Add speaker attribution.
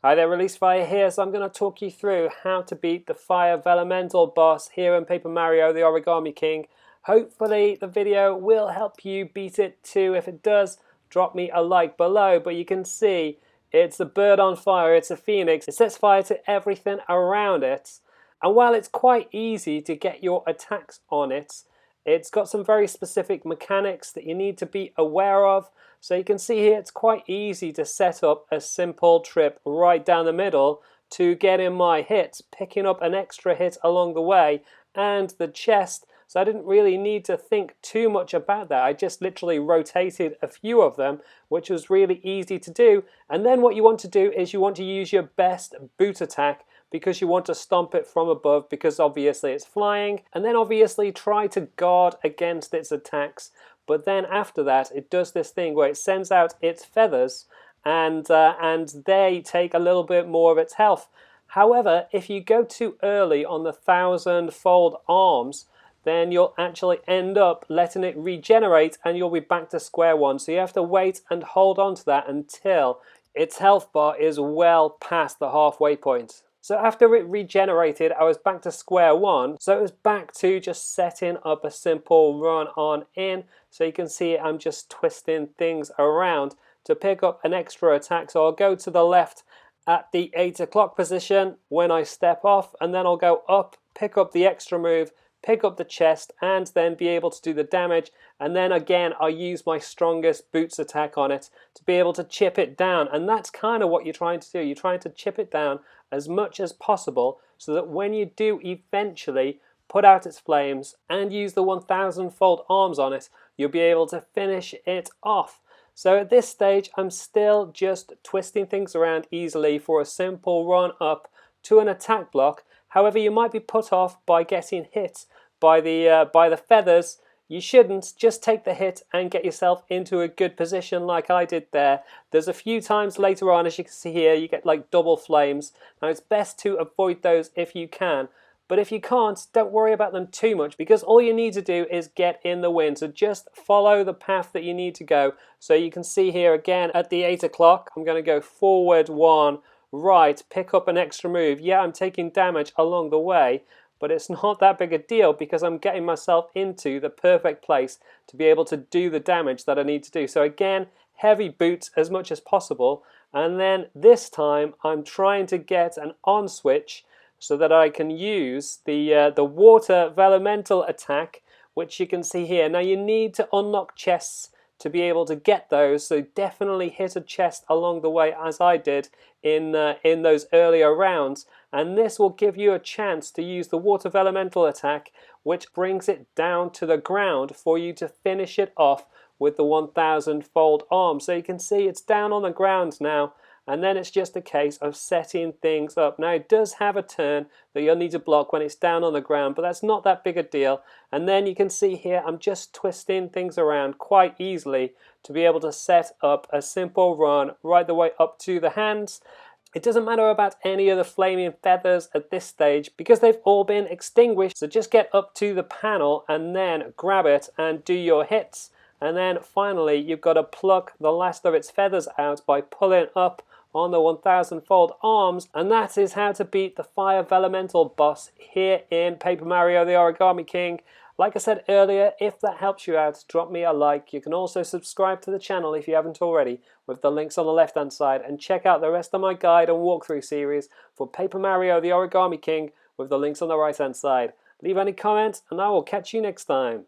Speaker 1: Hi there, Release Fire here. So I'm going to talk you through how to beat the Fire Vellumental boss here in Paper Mario the Origami King. Hopefully the video will help you beat it too. If it does, drop me a like below. But you can see it's a bird on fire, it's a phoenix. It sets fire to everything around it. And while it's quite easy to get your attacks on it, it's got some very specific mechanics that you need to be aware of. So you can see here it's quite easy to set up a simple trip right down the middle to get in my hits, picking up an extra hit along the way and the chest. So I didn't really need to think too much about that. I just literally rotated a few of them, which was really easy to do. And then what you want to do is you want to use your best boot attack, because you want to stomp it from above, because obviously it's flying, and then obviously try to guard against its attacks. But then after that it does this thing where it sends out its feathers and they take a little bit more of its health. However, if you go too early on the 1,000-fold arms, then you'll actually end up letting it regenerate and you'll be back to square one. So you have to wait and hold on to that until its health bar is well past the halfway point. So after it regenerated, I was back to square one. So it was back to just setting up a simple run on in. So you can see I'm just twisting things around to pick up an extra attack. So I'll go to the left at the 8 o'clock position when I step off, and then I'll go up, pick up the extra move, pick up the chest, and then be able to do the damage. And then again I use my strongest boots attack on it to be able to chip it down. And that's kind of what you're trying to do. You're trying to chip it down as much as possible so that when you do eventually put out its flames and use the 1,000-fold arms on it, you'll be able to finish it off. So at this stage I'm still just twisting things around easily for a simple run up to an attack block. However, you might be put off by getting hit by the feathers. You shouldn't. Just take the hit and get yourself into a good position like I did there. There's a few times later on, as you can see here, you get like double flames. Now it's best to avoid those if you can. But if you can't, don't worry about them too much, because all you need to do is get in the wind. So just follow the path that you need to go. So you can see here again at the 8 o'clock, I'm going to go forward one, right, pick up an extra move. Yeah, I'm taking damage along the way, but it's not that big a deal because I'm getting myself into the perfect place to be able to do the damage that I need to do. So again, heavy boots as much as possible, and then this time I'm trying to get an on switch so that I can use the water Vellumental attack, which you can see here. Now you need to unlock chests to be able to get those, so definitely hit a chest along the way as I did in those earlier rounds, and this will give you a chance to use the water Vellumental attack, which brings it down to the ground for you to finish it off with the 1,000-fold arm. So you can see it's down on the ground now, and then it's just a case of setting things up. Now it does have a turn that you'll need to block when it's down on the ground, but that's not that big a deal. And then you can see here I'm just twisting things around quite easily to be able to set up a simple run right the way up to the hands. It doesn't matter about any of the flaming feathers at this stage because they've all been extinguished. So just get up to the panel and then grab it and do your hits. And then finally you've got to pluck the last of its feathers out by pulling up on the 1,000-fold arms, and that is how to beat the Fire Vellumental boss here in Paper Mario the Origami King. Like I said earlier, if that helps you out, drop me a like. You can also subscribe to the channel if you haven't already, with the links on the left hand side, and check out the rest of my guide and walkthrough series for Paper Mario the Origami King with the links on the right hand side. Leave any comments and I will catch you next time.